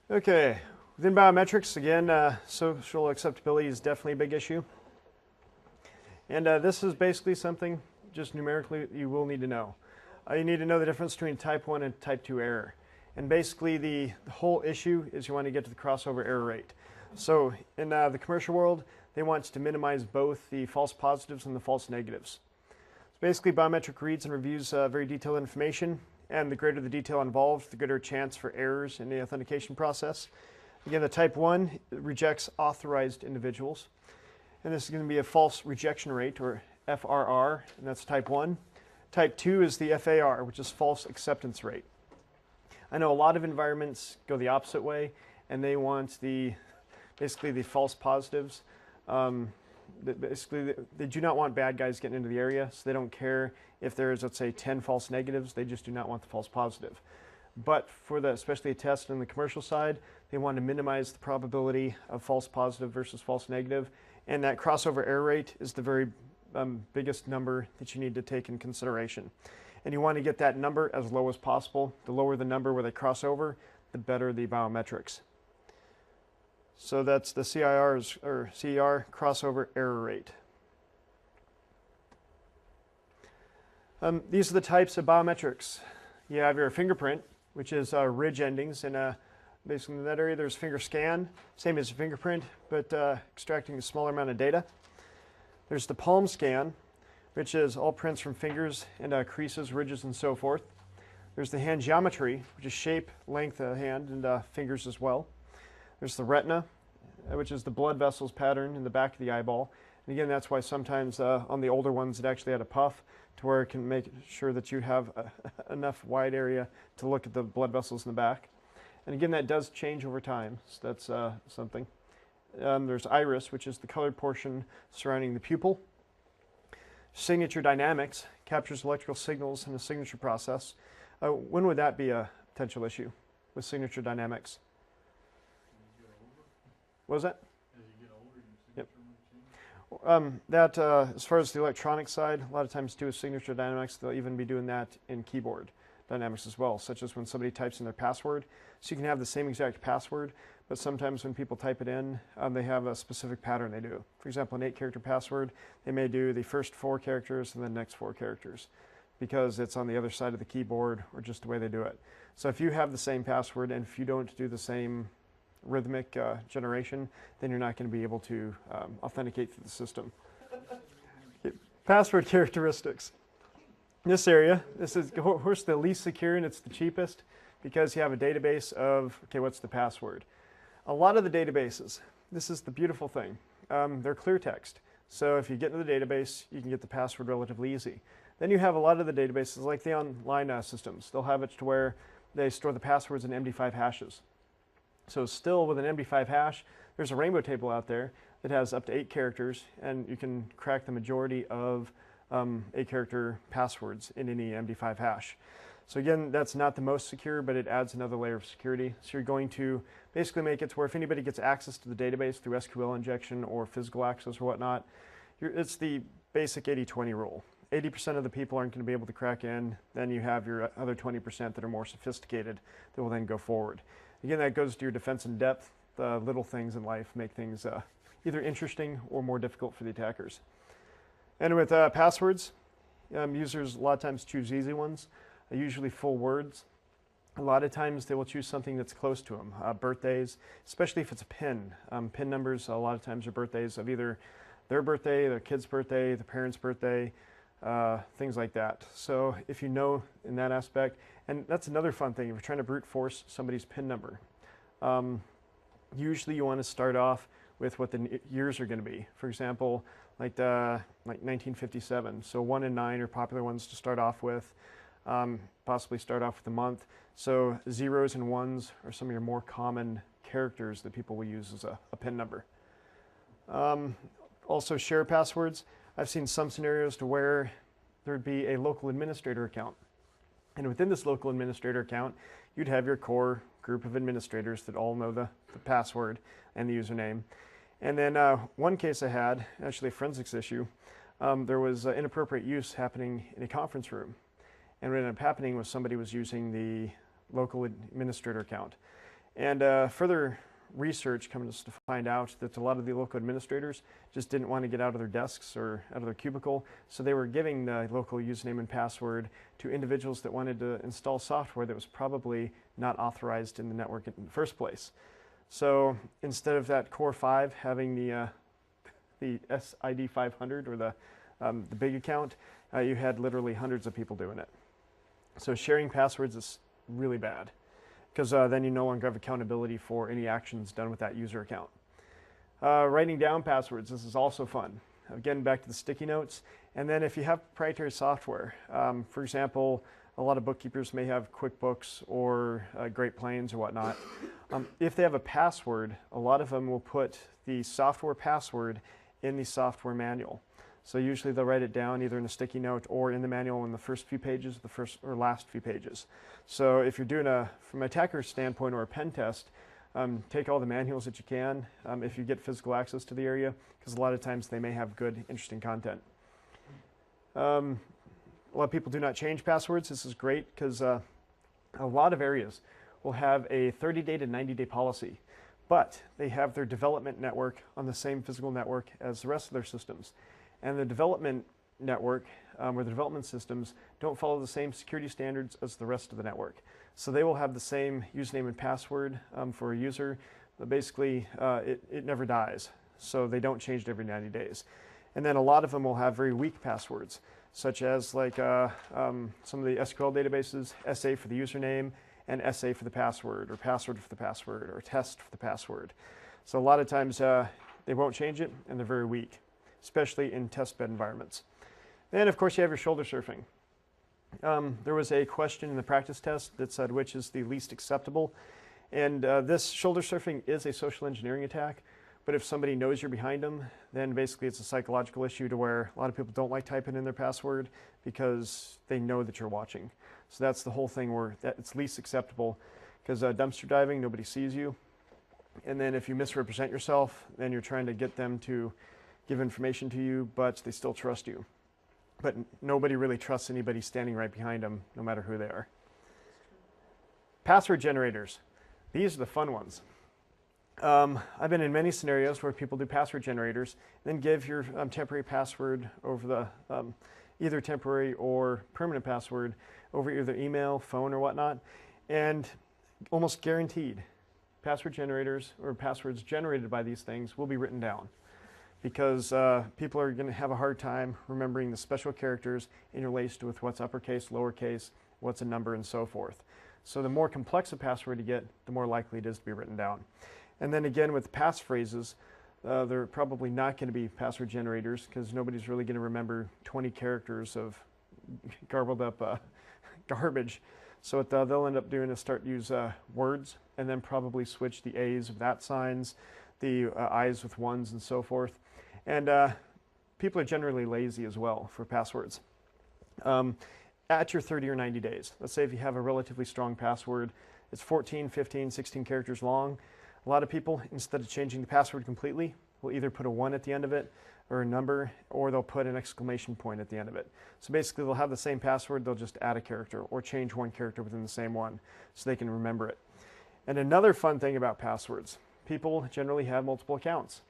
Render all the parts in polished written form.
Okay, within biometrics, again, social acceptability is definitely a big issue. And this is basically something just numerically you will need to know. You need to know the difference between type 1 and type 2 error. And basically the whole issue is you want to get to the crossover error rate. So in the commercial world, they want to minimize both the false positives and the false negatives. So basically biometric reads and reviews very detailed information, and the greater the detail involved, the greater chance for errors in the authentication process. Again, the type 1 rejects authorized individuals. And this is going to be a false rejection rate, or FRR, and that's type 1. Type 2 is the FAR, which is false acceptance rate. I know a lot of environments go the opposite way, and they want basically the false positives. Basically, they do not want bad guys getting into the area, so they don't care if there's, let's say, 10 false negatives. They just do not want the false positive. But for especially a test on the commercial side, they want to minimize the probability of false positive versus false negative, and that crossover error rate is the very biggest number that you need to take in consideration. And you want to get that number as low as possible. The lower the number where they cross over, the better the biometrics. So that's the CIR's, or CER, crossover error rate. These are the types of biometrics. You have your fingerprint, which is ridge endings, and basically in that area there's finger scan, same as a fingerprint, but extracting a smaller amount of data. There's the palm scan, which is all prints from fingers and creases, ridges, and so forth. There's the hand geometry, which is shape, length of hand, and fingers as well. There's the retina, which is the blood vessels pattern in the back of the eyeball. And again, that's why sometimes on the older ones it actually had a puff to where it can make sure that you have enough wide area to look at the blood vessels in the back. And again, that does change over time, so that's something. There's iris, which is the colored portion surrounding the pupil. Signature dynamics captures electrical signals in the signature process. When would that be a potential issue with signature dynamics? What was that? As you get older, your signature might change. As far as the electronic side, a lot of times too with signature dynamics, they'll even be doing that in keyboard dynamics as well, such as when somebody types in their password. So you can have the same exact password, but sometimes when people type it in, they have a specific pattern they do. For example, an 8-character password, they may do the first 4 characters and the next 4 characters because it's on the other side of the keyboard or just the way they do it. So if you have the same password and if you don't do the same rhythmic generation, then you're not going to be able to authenticate through the system. Password characteristics. In this area, this is of course the least secure and it's the cheapest because you have a database of, okay, what's the password? A lot of the databases, this is the beautiful thing, they're clear text. So if you get into the database, you can get the password relatively easy. Then you have a lot of the databases, like the online systems. They'll have it to where they store the passwords in MD5 hashes. So still with an MD5 hash, there's a rainbow table out there that has up to 8 characters, and you can crack the majority of 8-character passwords in any MD5 hash. So again, that's not the most secure, but it adds another layer of security. So you're going to basically make it to where if anybody gets access to the database through SQL injection or physical access or whatnot, it's the basic 80-20 rule. 80% of the people aren't going to be able to crack in. Then you have your other 20% that are more sophisticated that will then go forward. Again, that goes to your defense in depth. The little things in life make things either interesting or more difficult for the attackers. And with passwords, users a lot of times choose easy ones, usually full words. A lot of times they will choose something that's close to them. Birthdays, especially if it's a PIN. PIN numbers a lot of times are birthdays of either their birthday, their kid's birthday, the parent's birthday, things like that. So if you know in that aspect, and that's another fun thing, if you're trying to brute force somebody's PIN number, usually you want to start off with what the years are going to be. For example, like 1957. So 1 and 9 are popular ones to start off with. Possibly start off with a month. So 0s and 1s are some of your more common characters that people will use as a PIN number. Also share passwords. I've seen some scenarios to where there'd be a local administrator account. And within this local administrator account, you'd have your core group of administrators that all know the password and the username. And then one case I had, actually a forensics issue, there was inappropriate use happening in a conference room. And what ended up happening was somebody was using the local administrator account. And further research comes to find out that a lot of the local administrators just didn't want to get out of their desks or out of their cubicle, so they were giving the local username and password to individuals that wanted to install software that was probably not authorized in the network in the first place. So instead of that core 5 having the SID 500 or the big account, you had literally hundreds of people doing it. So sharing passwords is really bad, because then you no longer have accountability for any actions done with that user account. Writing down passwords, this is also fun. Again, back to the sticky notes. And then if you have proprietary software, for example, a lot of bookkeepers may have QuickBooks or Great Plains or whatnot. If they have a password, a lot of them will put the software password in the software manual. So usually they'll write it down either in a sticky note or in the manual in the first few pages, the first or last few pages. So if you're doing from an attacker's standpoint or a pen test, take all the manuals that you can if you get physical access to the area, because a lot of times they may have good, interesting content. A lot of people do not change passwords. This is great because a lot of areas will have a 30-day to 90-day policy, but they have their development network on the same physical network as the rest of their systems. And the development network, or the development systems, don't follow the same security standards as the rest of the network. So they will have the same username and password for a user, but basically it never dies. So they don't change it every 90 days. And then a lot of them will have very weak passwords, such as like some of the SQL databases, SA for the username, and SA for the password, or password for the password, or test for the password. So a lot of times they won't change it, and they're very weak, especially in testbed environments. Then, of course, you have your shoulder surfing. There was a question in the practice test that said which is the least acceptable. And this shoulder surfing is a social engineering attack. But if somebody knows you're behind them, then basically it's a psychological issue to where a lot of people don't like typing in their password because they know that you're watching. So that's the whole thing where it's least acceptable, because dumpster diving, nobody sees you. And then if you misrepresent yourself, then you're trying to get them to give information to you, but they still trust you. But nobody really trusts anybody standing right behind them, no matter who they are. Password generators. These are the fun ones. I've been in many scenarios where people do password generators, then give your temporary password over the either temporary or permanent password over either email, phone, or whatnot, and almost guaranteed password generators or passwords generated by these things will be written down, because people are going to have a hard time remembering the special characters interlaced with what's uppercase, lowercase, what's a number, and so forth. So the more complex a password you get, the more likely it is to be written down. And then again, with passphrases, they're probably not going to be password generators, because nobody's really going to remember 20 characters of garbled up garbage. So what they'll end up doing is start use words, and then probably switch the A's with @ signs, the I's with ones, and so forth. And people are generally lazy as well for passwords. At your 30 or 90 days, let's say if you have a relatively strong password, it's 14, 15, 16 characters long. A lot of people, instead of changing the password completely, will either put a 1 at the end of it, or a number, or they'll put an exclamation point at the end of it. So basically they'll have the same password, they'll just add a character, or change one character within the same one, so they can remember it. And another fun thing about passwords, people generally have multiple accounts.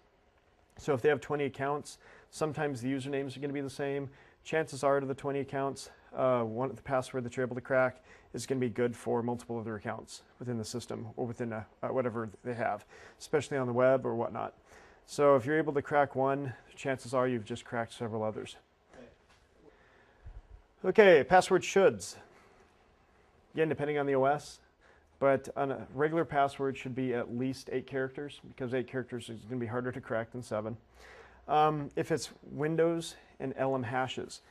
So if they have 20 accounts, sometimes the usernames are going to be the same. Chances are, to the 20 accounts, the password that you're able to crack is going to be good for multiple other accounts within the system, or within whatever they have, especially on the web or whatnot. So if you're able to crack one, chances are you've just cracked several others. Okay, password shoulds. Again, depending on the OS, but on a regular password should be at least 8 characters, because 8 characters is going to be harder to crack than 7. If it's Windows and LM hashes,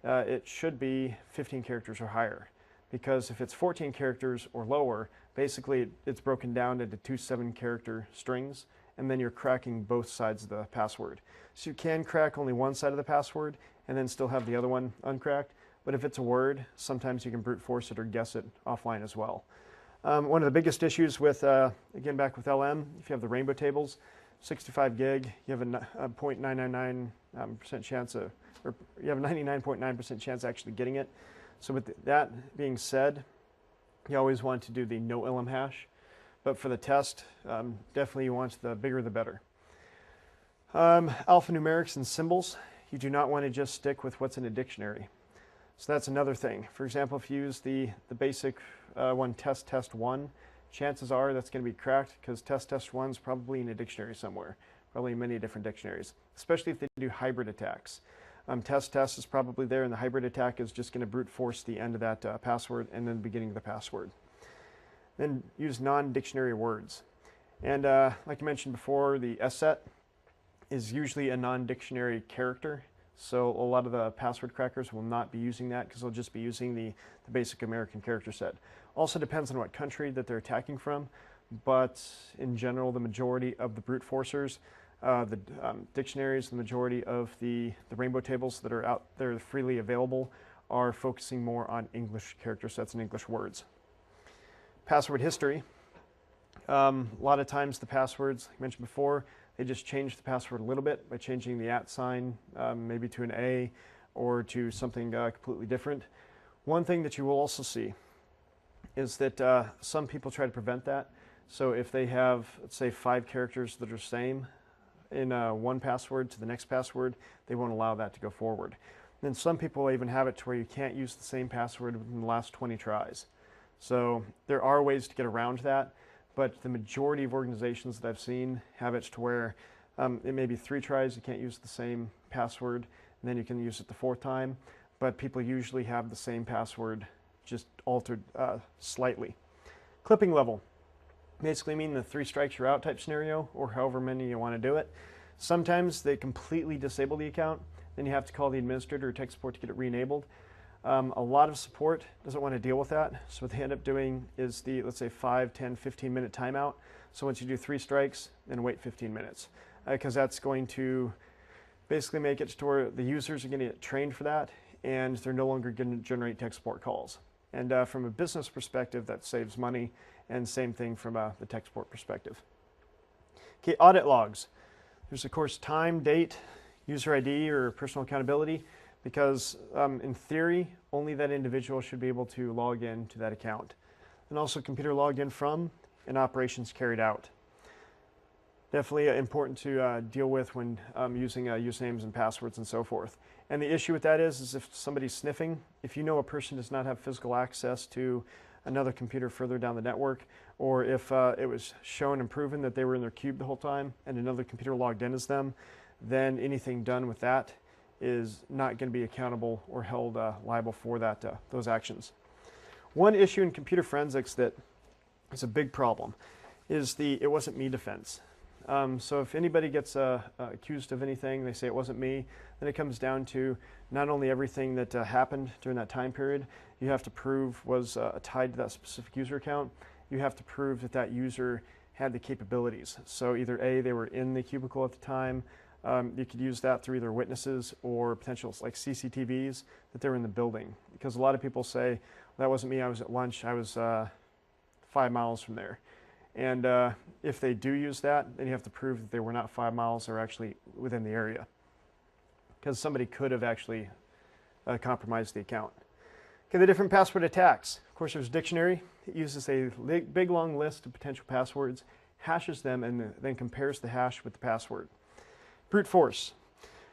it should be 15 characters or higher, because if it's 14 characters or lower, basically it's broken down into 2 7-character strings, and then you're cracking both sides of the password. So you can crack only one side of the password and then still have the other one uncracked, but if it's a word, sometimes you can brute force it or guess it offline as well. One of the biggest issues with, again back with LM, if you have the rainbow tables, 65 gig, you have a 0.999% chance of, or you have a 99.9% chance of actually getting it. So with that being said, you always want to do the no LM hash, but for the test, definitely you want the bigger the better. Alphanumerics and symbols, you do not want to just stick with what's in a dictionary. So that's another thing. For example, if you use the basic one, test 1, chances are that's going to be cracked because test 1 is probably in a dictionary somewhere, probably in many different dictionaries, especially if they do hybrid attacks. Test is probably there, and the hybrid attack is just going to brute force the end of that password and then the beginning of the password. Then use non-dictionary words. And like I mentioned before, the SSET is usually a non-dictionary character. So a lot of the password crackers will not be using that because they'll just be using the basic American character set. Also depends on what country that they're attacking from, but in general, the majority of the brute forcers, the dictionaries, the majority of the rainbow tables that are out there freely available are focusing more on English character sets and English words. Password history. A lot of times the passwords, like I mentioned before, they just change the password a little bit by changing the @ sign, maybe to an A or to something completely different. One thing that you will also see is that some people try to prevent that. So if they have, let's say, 5 characters that are the same in one password to the next password, they won't allow that to go forward. And then some people even have it to where you can't use the same password within the last 20 tries. So there are ways to get around that. But the majority of organizations that I've seen have it to where it may be 3 tries, you can't use the same password, and then you can use it the 4th time. But people usually have the same password, just altered slightly. Clipping level. Basically mean the 3 strikes you're out type scenario, or however many you want to do it. Sometimes they completely disable the account, then you have to call the administrator or tech support to get it re-enabled. A lot of support doesn't want to deal with that, so what they end up doing is the, let's say, 5, 10, 15-minute timeout. So once you do 3 strikes, then wait 15 minutes, because that's going to basically make it to where the users are going to get trained for that, and they're no longer going to generate tech support calls. And from a business perspective, that saves money, and same thing from the tech support perspective. Okay, audit logs. There's, of course, time, date, user ID, or personal accountability. Because in theory, only that individual should be able to log in to that account. And also computer logged in from and operations carried out. Definitely important to deal with when using usernames and passwords and so forth. And the issue with that is if somebody's sniffing, if you know a person does not have physical access to another computer further down the network, or if it was shown and proven that they were in their cube the whole time and another computer logged in as them, then anything done with that is not going to be accountable or held liable for that those actions. One issue in computer forensics that is a big problem is the "it wasn't me" defense. So if anybody gets accused of anything, they say it wasn't me, then it comes down to not only everything that happened during that time period, you have to prove was tied to that specific user account. You have to prove that that user had the capabilities. So either A, they were in the cubicle at the time. You could use that through either witnesses or potential like CCTVs that they're in the building. Because a lot of people say, that wasn't me, I was at lunch, I was 5 miles from there. And if they do use that, then you have to prove that they were not 5 miles, they're actually within the area. Because somebody could have actually compromised the account. Okay, the different password attacks. Of course, there's a dictionary. It uses a big long list of potential passwords, hashes them, and then compares the hash with the password. Brute force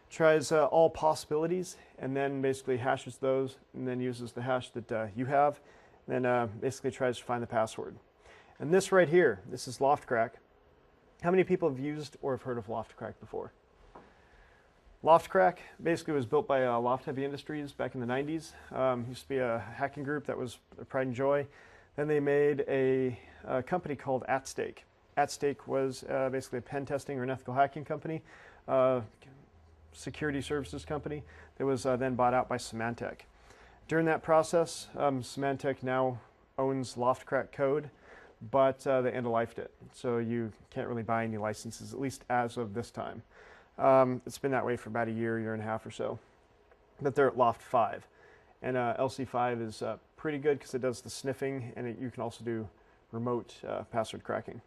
tries all possibilities and then basically hashes those and then uses the hash that you have, and then basically tries to find the password. And this right here, this is LoftCrack. How many people have used or have heard of LoftCrack before? LoftCrack basically was built by Loft Heavy Industries back in the 90s. Used to be a hacking group that was their pride and joy. Then they made a company called @Stake. @Stake was basically a pen testing or an ethical hacking company. Security services company that was then bought out by Symantec. During that process, Symantec now owns LoftCrack code, but they end-of-lifed it. So you can't really buy any licenses, at least as of this time. It's been that way for about a year and a half or so. But they're at Loft 5. And LC5 is pretty good because it does the sniffing, and you can also do remote password cracking.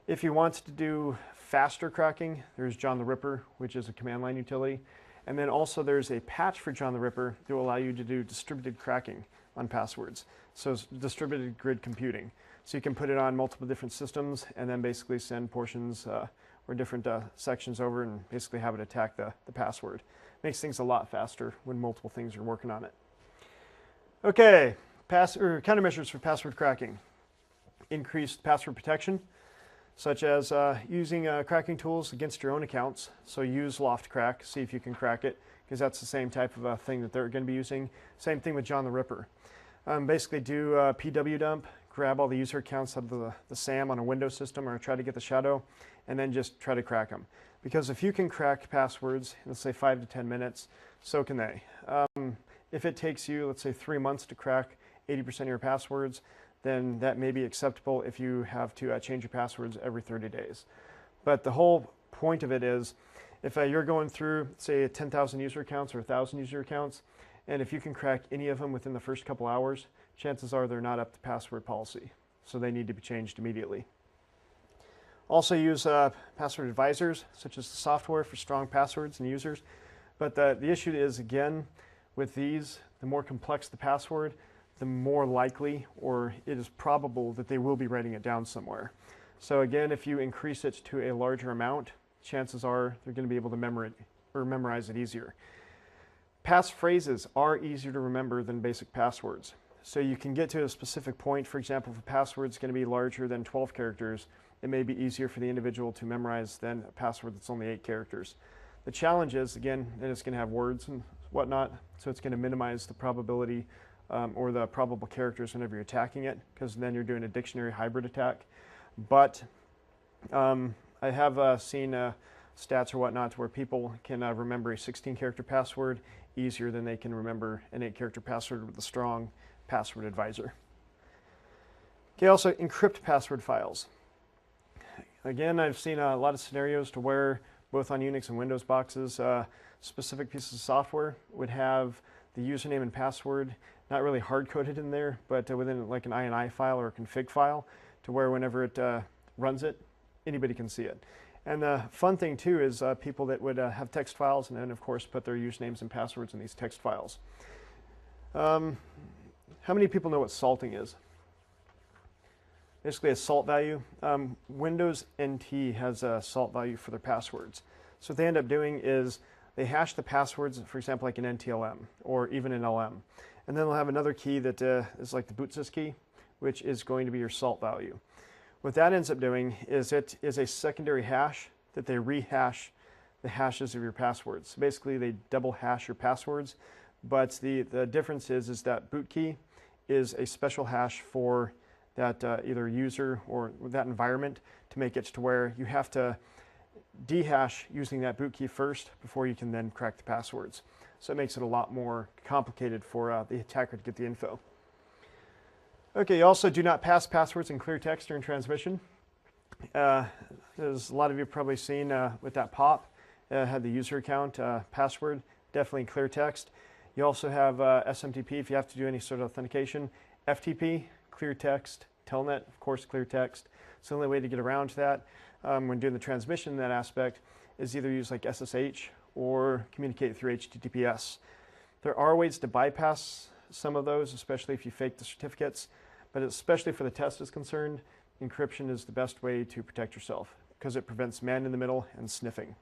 If you want to do faster cracking, there's John the Ripper, which is a command line utility. And then also there's a patch for John the Ripper that will allow you to do distributed cracking on passwords. So it's distributed grid computing. So you can put it on multiple different systems and then basically send portions or different sections over and basically have it attack the password. Makes things a lot faster when multiple things are working on it. Okay, countermeasures for password cracking. Increased password protection, such as using cracking tools against your own accounts. So use LoftCrack, see if you can crack it, because that's the same type of thing that they're going to be using. Same thing with John the Ripper. Basically do PW dump, grab all the user accounts of the SAM on a Windows system or try to get the shadow, and then just try to crack them. Because if you can crack passwords in, let's say, 5 to 10 minutes, so can they. If it takes you, let's say, 3 months to crack 80% of your passwords, then that may be acceptable if you have to change your passwords every 30 days. But the whole point of it is, if you're going through, say, 10,000 user accounts or 1,000 user accounts, and if you can crack any of them within the first couple hours, chances are they're not up to password policy, so they need to be changed immediately. Also use password advisors, such as the software for strong passwords and users. But the issue is, again, with these, the more complex the password, the more likely or it is probable that they will be writing it down somewhere. So again, if you increase it to a larger amount, chances are they're going to be able to memorize it easier. Passphrases are easier to remember than basic passwords. So you can get to a specific point. For example, if a password is going to be larger than 12 characters, it may be easier for the individual to memorize than a password that's only 8 characters. The challenge is, again, that it's going to have words and whatnot, so it's going to minimize the probability or the probable characters whenever you're attacking it, because then you're doing a dictionary hybrid attack. But I have seen stats or whatnot where people can remember a 16-character password easier than they can remember an 8-character password with a strong password advisor. Okay, also encrypt password files. Again, I've seen a lot of scenarios to where both on Unix and Windows boxes, specific pieces of software would have the username and password not really hard-coded in there, but within like an INI file or a config file, to where whenever it runs it, anybody can see it. And the fun thing too is people that would have text files and then of course put their usernames and passwords in these text files. How many people know what salting is? Basically a salt value. Windows NT has a salt value for their passwords. So what they end up doing is they hash the passwords, for example, like an NTLM or even an LM. And then they'll have another key that is like the bootsys key, which is going to be your salt value. What that ends up doing is it is a secondary hash that they rehash the hashes of your passwords. So basically they double hash your passwords, but the difference is that boot key is a special hash for that either user or that environment to make it to where you have to dehash using that boot key first before you can then crack the passwords. So it makes it a lot more complicated for the attacker to get the info. Okay, also do not pass passwords in clear text during transmission. As a lot of you have probably seen with that POP, had the user account password, definitely in clear text. You also have SMTP if you have to do any sort of authentication. FTP, clear text. Telnet, of course, clear text. So the only way to get around to that when doing the transmission in that aspect is either use like SSH or communicate through HTTPS. There are ways to bypass some of those, especially if you fake the certificates, but especially for the test is concerned, encryption is the best way to protect yourself because it prevents man in the middle and sniffing.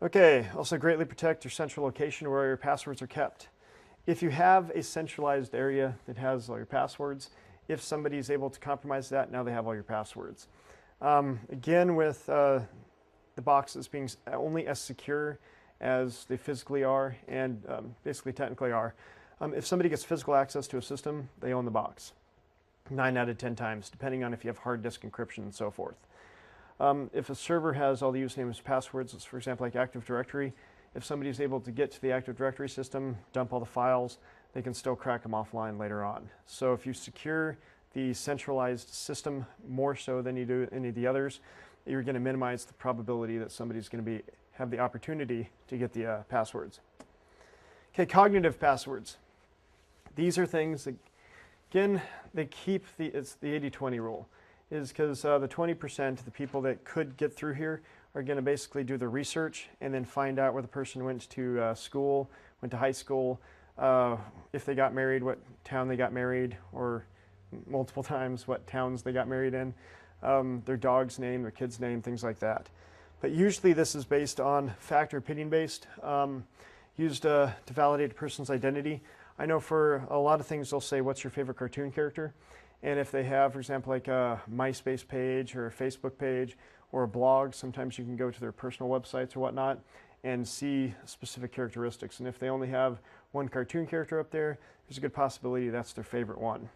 Okay, also greatly protect your central location where your passwords are kept. If you have a centralized area that has all your passwords, if somebody is able to compromise that, now they have all your passwords. Again, with the boxes being only as secure as they physically are and basically technically are, if somebody gets physical access to a system, they own the box. 9 out of 10 times, depending on if you have hard disk encryption and so forth. If a server has all the usernames and passwords, for example, like Active Directory, if somebody is able to get to the Active Directory system, dump all the files, they can still crack them offline later on. So if you secure the centralized system more so than you do any of the others, you're going to minimize the probability that somebody's going to have the opportunity to get the passwords. Okay, cognitive passwords. These are things that, again, they keep it's the 80-20 rule. is because the 20%, the people that could get through here, are going to basically do the research and then find out where the person went to school, went to high school, if they got married, what town they got married, or multiple times what towns they got married in, their dog's name, their kid's name, things like that. But usually this is based on fact or opinion based, used to validate a person's identity. I know for a lot of things they'll say, what's your favorite cartoon character? And if they have, for example, like a MySpace page or a Facebook page or a blog, sometimes you can go to their personal websites or whatnot and see specific characteristics. And if they only have one cartoon character up there, there's a good possibility that's their favorite one.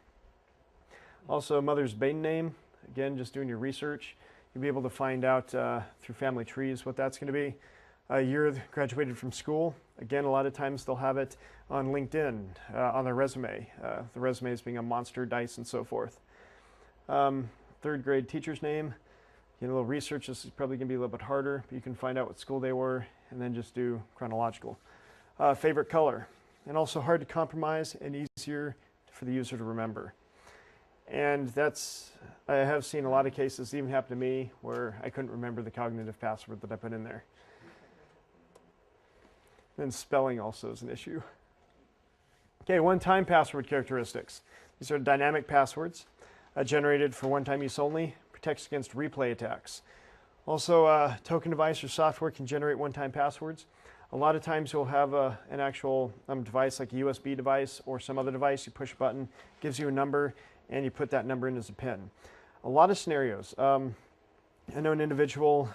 Also, mother's maiden name, again, just doing your research, you'll be able to find out through family trees what that's going to be. A year graduated from school, again, a lot of times they'll have it on LinkedIn, on their resume, the resumes being a monster, dice, and so forth. Third grade teacher's name, a little research, this is probably going to be a little bit harder, but you can find out what school they were and then just do chronological. Favorite color, and also hard to compromise and easier for the user to remember. And that's, I have seen a lot of cases even happen to me where I couldn't remember the cognitive password that I put in there. Then spelling also is an issue. Okay, one-time password characteristics. These are dynamic passwords generated for one-time use only, protects against replay attacks. Also, a token device or software can generate one-time passwords. A lot of times you'll have an actual device like a USB device or some other device, you push a button, gives you a number, and you put that number in as a PIN. A lot of scenarios. I know an individual,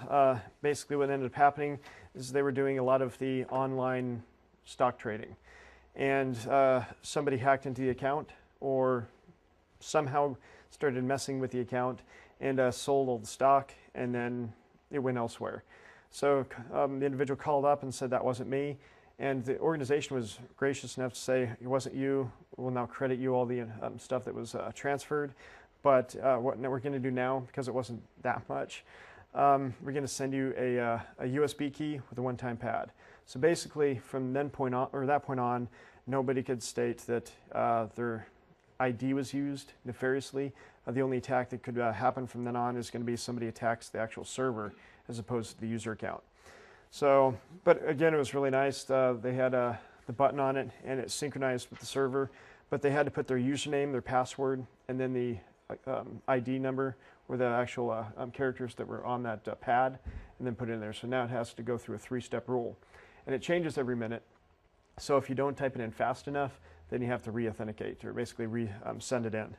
basically what ended up happening is they were doing a lot of the online stock trading. And somebody hacked into the account or somehow started messing with the account and sold all the stock, and then it went elsewhere. So the individual called up and said that wasn't me, and the organization was gracious enough to say it wasn't you, we'll now credit you all the stuff that was transferred, but what we're going to do now, because it wasn't that much, we're going to send you a USB key with a one-time pad. So basically from that point on, nobody could state that their ID was used nefariously. The only attack that could happen from then on is going to be somebody attacks the actual server as opposed to the user account. So, but again, it was really nice. They had the button on it and it synchronized with the server, but they had to put their username, their password, and then the ID number or the actual characters that were on that pad, and then put it in there. So now it has to go through a 3-step rule. And it changes every minute. So if you don't type it in fast enough, then you have to re-authenticate or basically send it in.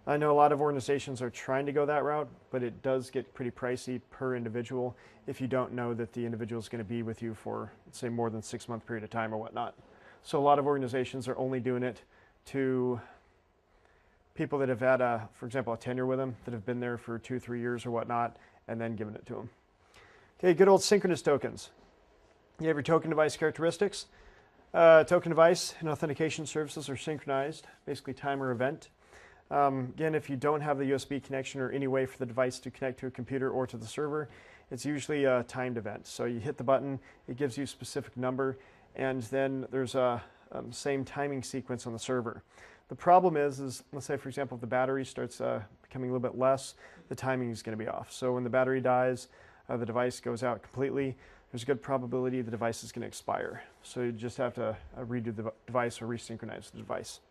I know a lot of organizations are trying to go that route, but it does get pretty pricey per individual if you don't know that the individual is going to be with you for, say, more than 6-month period of time or whatnot. So a lot of organizations are only doing it to people that have had, for example, a tenure with them, that have been there for 2-3 years or whatnot, and then giving it to them. Okay, good old synchronous tokens. You have your token device characteristics. Token device and authentication services are synchronized, basically time or event. Again, if you don't have the USB connection or any way for the device to connect to a computer or to the server, it's usually a timed event. So you hit the button, it gives you a specific number, and then there's a same timing sequence on the server. The problem is let's say, for example, if the battery starts becoming a little bit less, the timing is going to be off. So when the battery dies, the device goes out completely, there's a good probability the device is going to expire. So you just have to redo the device or resynchronize the device.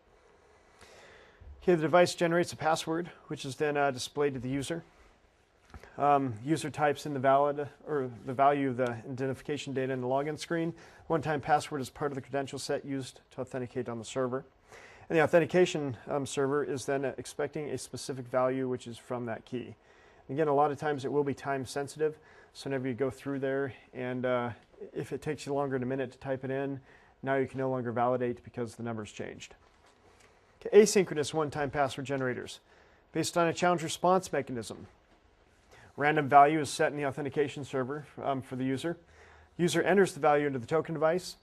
Okay, the device generates a password, which is then displayed to the user. User types in the value of the identification data in the login screen. One-time password is part of the credential set used to authenticate on the server. And the authentication server is then expecting a specific value, which is from that key. Again, a lot of times it will be time sensitive. So whenever you go through there, and if it takes you longer than a minute to type it in, now you can no longer validate because the number's changed. Okay, asynchronous one-time password generators. Based on a challenge response mechanism. Random value is set in the authentication server for the user. User enters the value into the token device.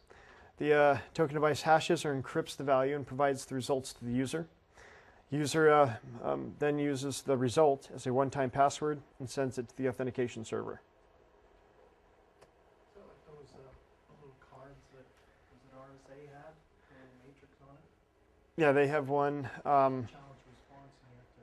The token device hashes or encrypts the value and provides the results to the user. User then uses the result as a one-time password and sends it to the authentication server. Is that like those little cards that RSA had, the matrix on it? Yeah, they have one. Challenge response, and you have to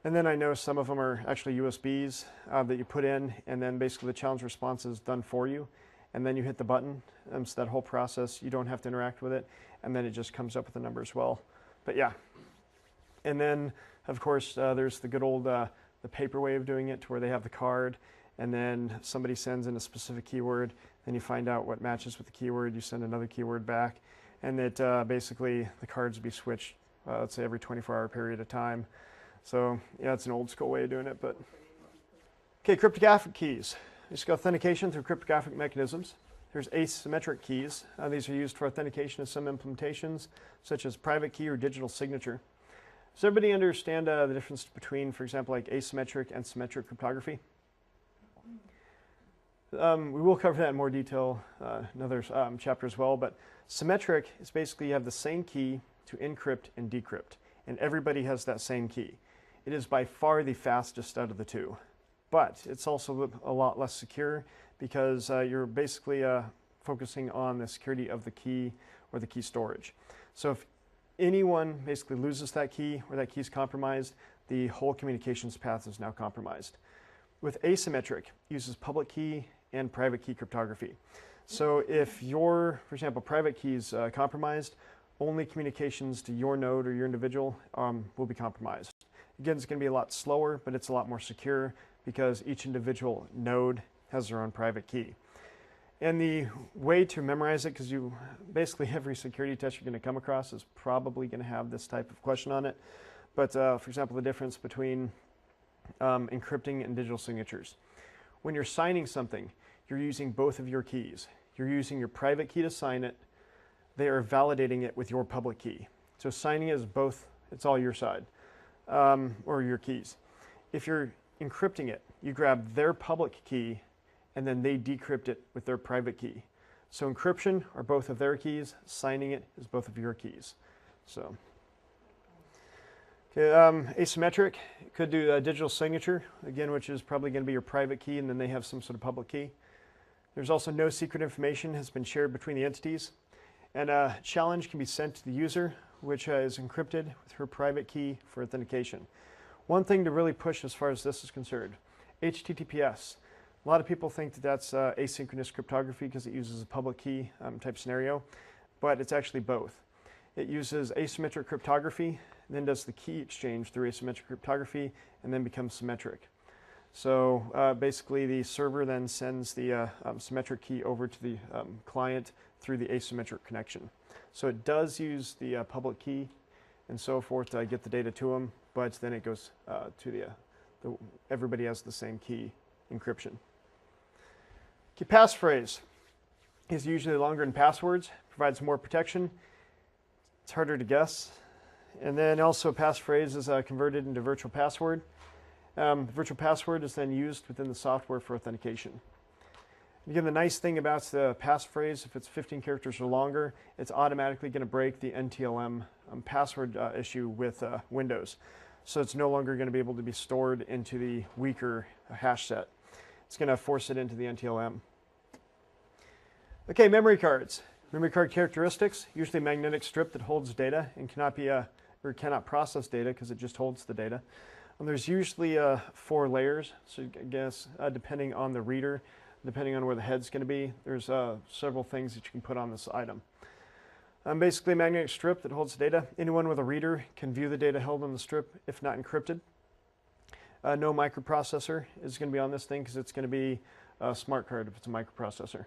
And then I know some of them are actually USBs that you put in, and then basically the challenge response is done for you. And then you hit the button, so that whole process, you don't have to interact with it, and then it just comes up with the number as well. But yeah. And then, of course, there's the good old the paper way of doing it, to where they have the card, and then somebody sends in a specific keyword, then you find out what matches with the keyword, you send another keyword back, and it basically the cards will be switched, let's say every 24-hour period of time. So yeah, it's an old school way of doing it. But okay, cryptographic keys. Basic authentication through cryptographic mechanisms. There's asymmetric keys. These are used for authentication of some implementations, such as private key or digital signature. Does everybody understand the difference between, for example, like asymmetric and symmetric cryptography? We will cover that in more detail in another chapter as well, but symmetric is basically you have the same key to encrypt and decrypt, and everybody has that same key. It is by far the fastest out of the two, but it's also a lot less secure because you're basically focusing on the security of the key or the key storage. So if anyone basically loses that key or that key is compromised, the whole communications path is now compromised. With asymmetric, it uses public key and private key cryptography. So if your, for example, private key is compromised, only communications to your node or your individual will be compromised. Again, it's going to be a lot slower, but it's a lot more secure because each individual node has their own private key. And the way to memorize it, because you basically every security test you're going to come across is probably going to have this type of question on it. But for example, the difference between encrypting and digital signatures. When you're signing something, you're using both of your keys. You're using your private key to sign it. They are validating it with your public key. So signing is both, it's all your side, or your keys. If you're encrypting it, you grab their public key and then they decrypt it with their private key. So encryption are both of their keys, signing it is both of your keys. So, okay, asymmetric, could do a digital signature, again, which is probably going to be your private key, and then they have some sort of public key. There's also no secret information has been shared between the entities. And a challenge can be sent to the user, which is encrypted with her private key for authentication. One thing to really push as far as this is concerned, HTTPS. A lot of people think that that's asynchronous cryptography because it uses a public key type scenario, but it's actually both. It uses asymmetric cryptography, then does the key exchange through asymmetric cryptography, and then becomes symmetric. So basically the server then sends the symmetric key over to the client through the asymmetric connection. So it does use the public key and so forth to get the data to them, but then it goes to the everybody has the same key encryption. Okay, passphrase is usually longer than passwords, provides more protection. It's harder to guess. And then also passphrase is converted into virtual password. The virtual password is then used within the software for authentication. Again, the nice thing about the passphrase, if it's 15 characters or longer, it's automatically going to break the NTLM password issue with Windows. So it's no longer going to be able to be stored into the weaker hash set. It's going to force it into the NTLM. Okay, memory cards. Memory card characteristics, usually a magnetic strip that holds data and cannot be or cannot process data because it just holds the data. And there's usually 4 layers, so I guess depending on the reader, depending on where the head's going to be, there's several things that you can put on this item. Basically a magnetic strip that holds data. Anyone with a reader can view the data held on the strip if not encrypted. No microprocessor is going to be on this thing because it's going to be a smart card if it's a microprocessor.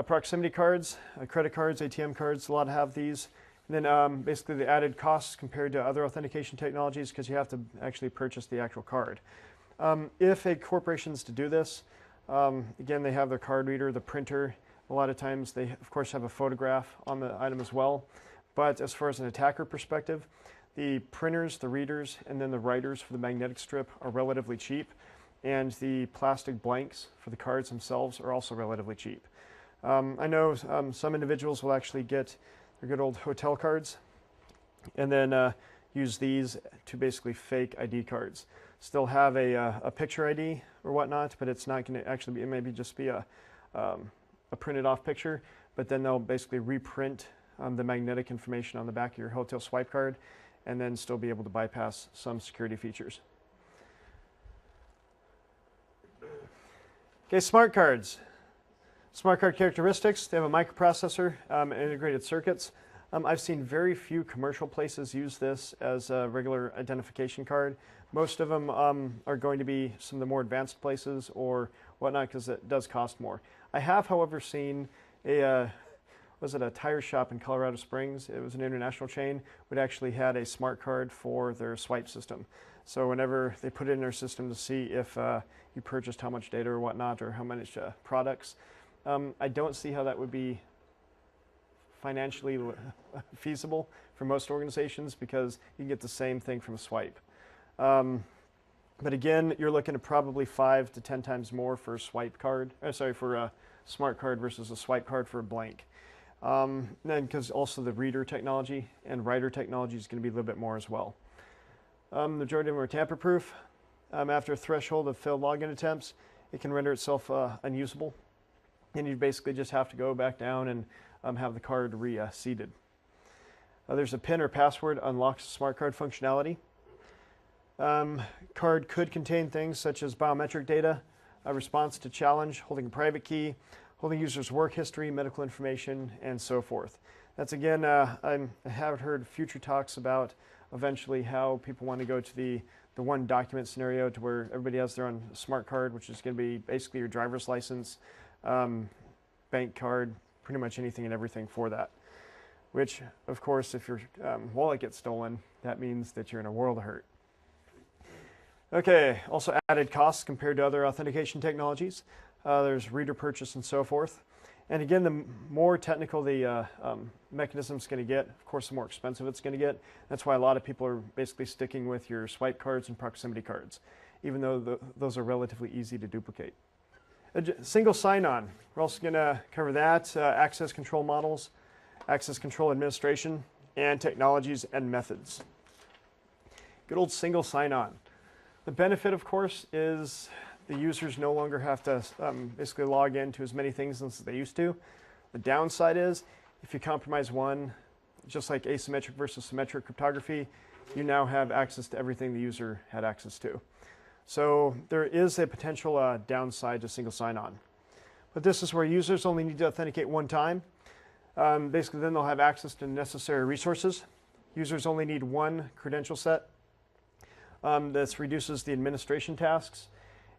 Proximity cards, credit cards, ATM cards, a lot have these. And then basically the added costs compared to other authentication technologies because you have to actually purchase the actual card. If a corporation is to do this, again, they have their card reader, the printer. A lot of times they, of course, have a photograph on the item as well. But as far as an attacker perspective, the printers, the readers, and then the writers for the magnetic strip are relatively cheap. And the plastic blanks for the cards themselves are also relatively cheap. I know some individuals will actually get their good old hotel cards and then use these to basically fake ID cards. Still have a picture ID or whatnot, but it's not going to actually be, it maybe just be a printed off picture, but then they'll basically reprint the magnetic information on the back of your hotel swipe card and then still be able to bypass some security features. Okay, smart cards. Smart card characteristics, they have a microprocessor and integrated circuits. I've seen very few commercial places use this as a regular identification card. Most of them are going to be some of the more advanced places or whatnot because it does cost more. I have, however, seen a tire shop in Colorado Springs. It was an international chain, which actually had a smart card for their swipe system. So whenever they put it in their system to see if you purchased how much data or whatnot or how much products, I don't see how that would be financially feasible for most organizations because you can get the same thing from a swipe. But again, you're looking at probably 5 to 10 times more for a swipe card, for a smart card versus a swipe card for a blank. Then because also the reader technology and writer technology is going to be a little bit more as well. The majority of them are tamper-proof. After a threshold of failed login attempts, it can render itself unusable. And you basically just have to go back down and have the card reseeded. There's a PIN or password unlocks smart card functionality. Card could contain things such as biometric data, a response to challenge, holding a private key, holding users' work history, medical information, and so forth. That's again, I have heard future talks about eventually how people want to go to the one document scenario to where everybody has their own smart card, which is going to be basically your driver's license, bank card, pretty much anything and everything for that. Which, of course, if your wallet gets stolen, that means that you're in a world of hurt. Okay, also added costs compared to other authentication technologies. There's reader purchase and so forth. And again, the more technical the mechanism's going to get, of course, the more expensive it's going to get. That's why a lot of people are basically sticking with your swipe cards and proximity cards, even though those are relatively easy to duplicate. Single sign-on, we're also going to cover that, access control models, access control administration, and technologies and methods. Good old single sign-on. The benefit, of course, is the users no longer have to basically log into as many things as they used to. The downside is, if you compromise one, just like asymmetric versus symmetric cryptography, you now have access to everything the user had access to. So there is a potential downside to single sign-on. But this is where users only need to authenticate one time. Basically, then they'll have access to necessary resources. Users only need one credential set. This reduces the administration tasks.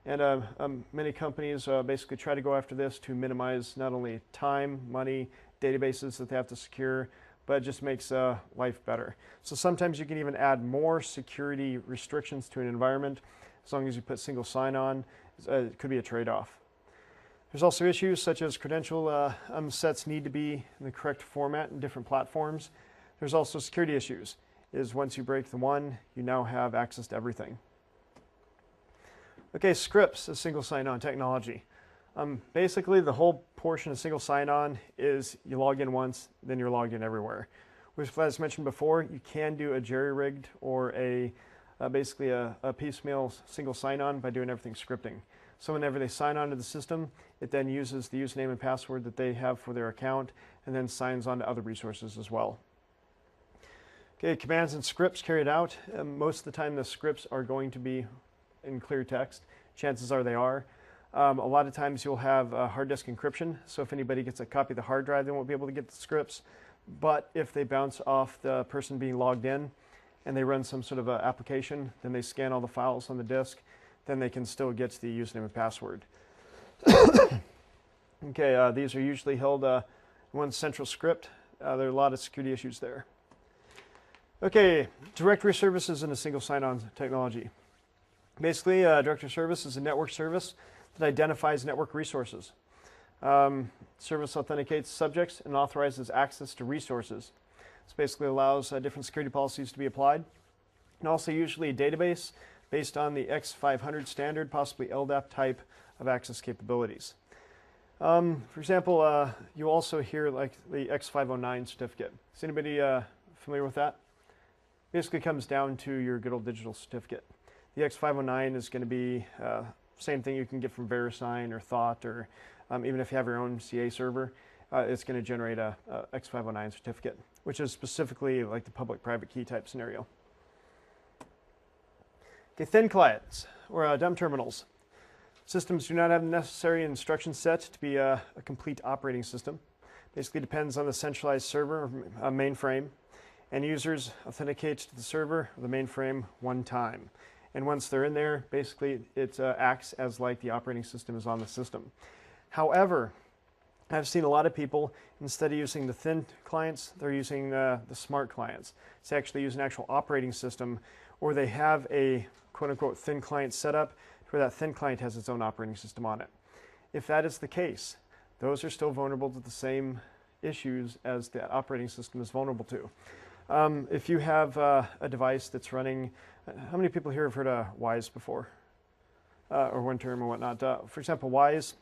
And many companies basically try to go after this to minimize not only time, money, databases that they have to secure, but it just makes life better. So sometimes you can even add more security restrictions to an environment as long as you put single sign-on. It could be a trade-off. There's also issues such as credential sets need to be in the correct format in different platforms. There's also security issues. Is once you break the one, you now have access to everything. Okay, scripts is single sign-on technology. Basically, the whole portion of single sign-on is you log in once, then you're logged in everywhere. Which, as mentioned before, you can do a jerry-rigged or basically a piecemeal single sign-on by doing everything scripting. So whenever they sign on to the system, it then uses the username and password that they have for their account and then signs on to other resources as well. Okay, commands and scripts carried out. Most of the time the scripts are going to be in clear text. Chances are they are. A lot of times you'll have hard disk encryption, so if anybody gets a copy of the hard drive, they won't be able to get the scripts. But if they bounce off the person being logged in and they run some sort of application, then they scan all the files on the disk, then they can still get to the username and password. Okay, these are usually held in one central script. There are a lot of security issues there. Okay, directory services in a single sign-on technology. Basically, directory service is a network service that identifies network resources. Service authenticates subjects and authorizes access to resources. This basically allows different security policies to be applied. And also usually a database based on the X500 standard, possibly LDAP type of access capabilities. For example, you also hear like the X509 certificate. Is anybody familiar with that? Basically comes down to your good old digital certificate. The X509 is going to be same thing you can get from VeriSign or Thought, or even if you have your own CA server, it's going to generate a X509 certificate, which is specifically like the public-private key type scenario. Okay, thin clients, or dumb terminals. Systems do not have the necessary instruction set to be a complete operating system. Basically depends on the centralized server or mainframe, and users authenticate to the server or the mainframe one time. And once they're in there, basically it acts as like the operating system is on the system. However, I've seen a lot of people, instead of using the thin clients, they're using the smart clients. It's actually use an actual operating system, or they have a quote-unquote thin client setup where that thin client has its own operating system on it. If that is the case, those are still vulnerable to the same issues as the operating system is vulnerable to. If you have a device that's running, how many people here have heard of Wise before? Or WinTerm or whatnot? For example, Wise,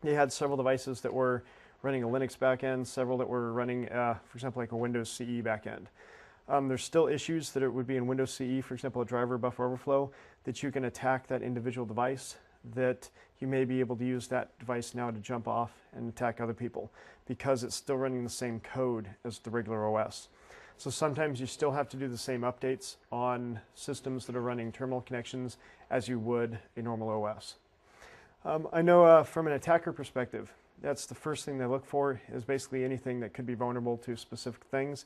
they had several devices that were running a Linux backend, several that were running, for example, like a Windows CE backend. There's still issues that it would be in Windows CE, for example, a driver buffer overflow, that you can attack that individual device, that you may be able to use that device now to jump off and attack other people because it's still running the same code as the regular OS. So sometimes you still have to do the same updates on systems that are running terminal connections as you would a normal OS. I know from an attacker perspective, that's the first thing they look for, is basically anything that could be vulnerable to specific things.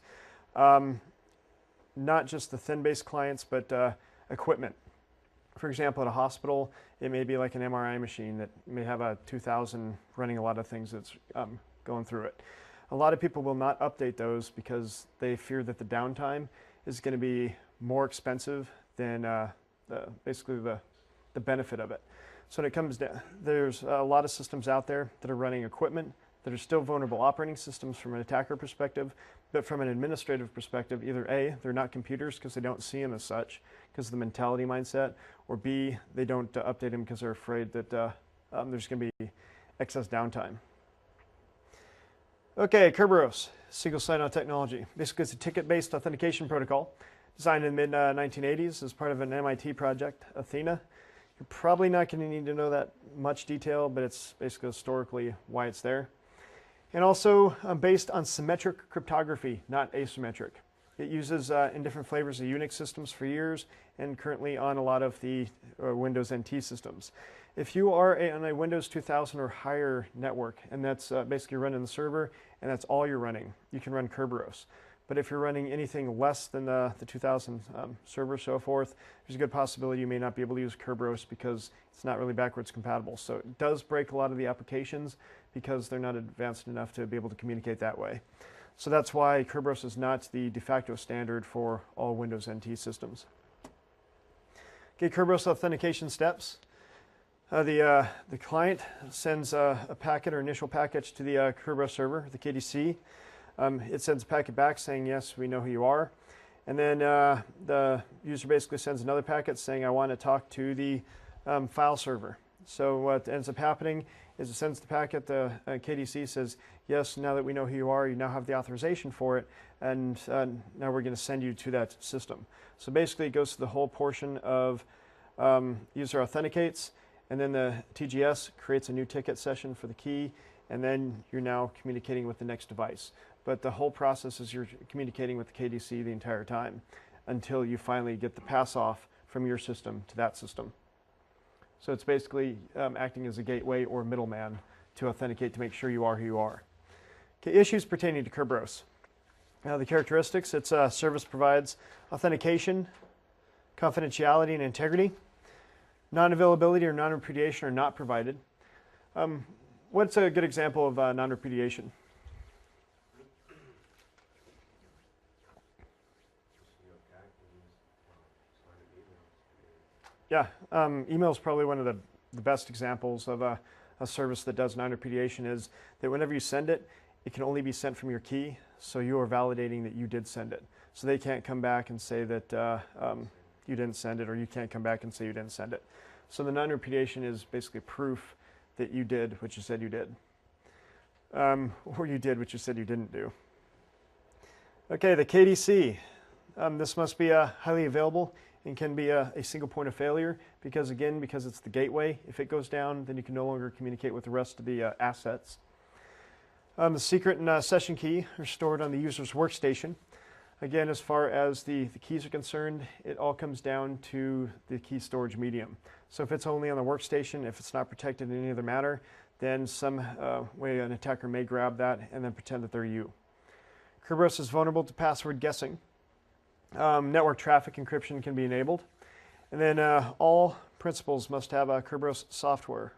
Not just the thin-based clients, but equipment. For example, at a hospital, it may be like an MRI machine that may have a 2000 running a lot of things that's going through it. A lot of people will not update those because they fear that the downtime is going to be more expensive than basically the benefit of it. So when it comes down, there's a lot of systems out there that are running equipment that are still vulnerable operating systems from an attacker perspective, but from an administrative perspective, either A, they're not computers because they don't see them as such, because of the mentality mindset, or B, they don't update them because they're afraid that there's going to be excess downtime. Okay, Kerberos, single sign-on technology. Basically, it's a ticket-based authentication protocol designed in the mid-1980s as part of an MIT project, Athena. You're probably not going to need to know that much detail, but it's basically historically why it's there. And also based on symmetric cryptography, not asymmetric. It uses in different flavors of Unix systems for years and currently on a lot of the Windows NT systems. If you are on a Windows 2000 or higher network, and that's basically running the server, and that's all you're running, you can run Kerberos. But if you're running anything less than the 2000 server, so forth, there's a good possibility you may not be able to use Kerberos because it's not really backwards compatible. So it does break a lot of the applications because they're not advanced enough to be able to communicate that way. So that's why Kerberos is not the de facto standard for all Windows NT systems. Okay, Kerberos authentication steps. The client sends a packet or initial package to the Kerberos server, the KDC. It sends a packet back saying, yes, we know who you are. And then the user basically sends another packet saying, I want to talk to the file server. So what ends up happening is it sends the packet, the KDC says, yes, now that we know who you are, you now have the authorization for it, and now we're going to send you to that system. So basically it goes to the whole portion of user authenticates, and then the TGS creates a new ticket session for the key, and then you're now communicating with the next device. But the whole process is you're communicating with the KDC the entire time until you finally get the pass off from your system to that system. So it's basically acting as a gateway or middleman to authenticate to make sure you are who you are. Okay, issues pertaining to Kerberos. Now the characteristics, its service provides authentication, confidentiality, and integrity. Non-availability or non-repudiation are not provided. What's a good example of non-repudiation? Yeah, email is probably one of the best examples of a service that does non-repudiation, is that whenever you send it, it can only be sent from your key, so you are validating that you did send it. So they can't come back and say that you didn't send it, or you can't come back and say you didn't send it. So the non-repudiation is basically proof that you did what you said you did, or you did what you said you didn't do. Okay, the KDC. This must be highly available and can be a single point of failure because it's the gateway. If it goes down, then you can no longer communicate with the rest of the assets. The secret and session key are stored on the user's workstation. Again, as far as the keys are concerned, it all comes down to the key storage medium. So if it's only on the workstation, if it's not protected in any other manner, then some way an attacker may grab that and then pretend that they're you. Kerberos is vulnerable to password guessing. Network traffic encryption can be enabled. And then all principals must have Kerberos software.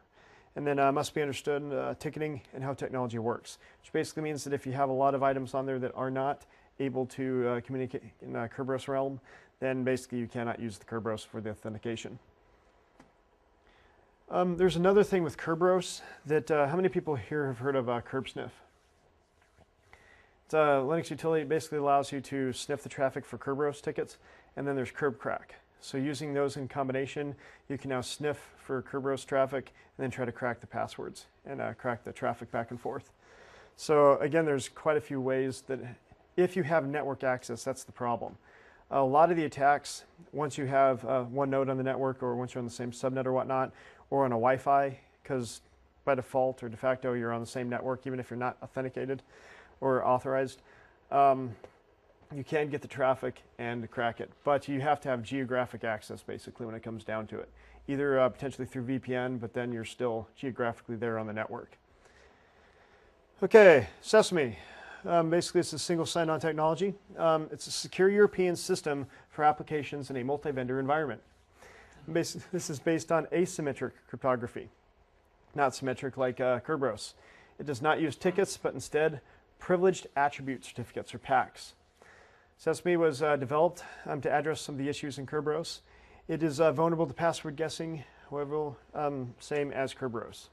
And then must be understood ticketing and how technology works, which basically means that if you have a lot of items on there that are not able to communicate in Kerberos realm, then basically you cannot use the Kerberos for the authentication. There's another thing with Kerberos that how many people here have heard of KerbSniff? It's a Linux utility. It basically allows you to sniff the traffic for Kerberos tickets, and then there's KerbCrack. So using those in combination, you can now sniff for Kerberos traffic and then try to crack the passwords and crack the traffic back and forth. So again, there's quite a few ways that if you have network access, that's the problem. A lot of the attacks, once you have one node on the network or once you're on the same subnet or whatnot, or on a Wi-Fi, because by default or de facto you're on the same network even if you're not authenticated or authorized, you can get the traffic and crack it. But you have to have geographic access basically when it comes down to it. Either potentially through VPN, but then you're still geographically there on the network. Okay, Sesame. Basically, it's a single sign-on technology. It's a secure European system for applications in a multi-vendor environment. This is based on asymmetric cryptography, not symmetric like Kerberos. It does not use tickets, but instead privileged attribute certificates, or PACs. Sesame was developed to address some of the issues in Kerberos. It is vulnerable to password guessing, however, same as Kerberos.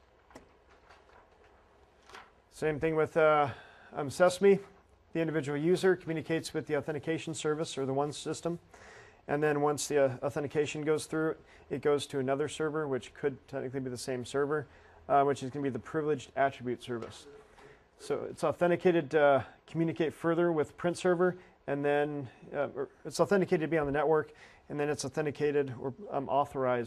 Same thing with Sesame. The individual user communicates with the authentication service or the one system, and then once the authentication goes through, it goes to another server, which could technically be the same server, which is going to be the privileged attribute service. So it's authenticated to communicate further with print server, and then it's authenticated to be on the network, and then it's authenticated or authorized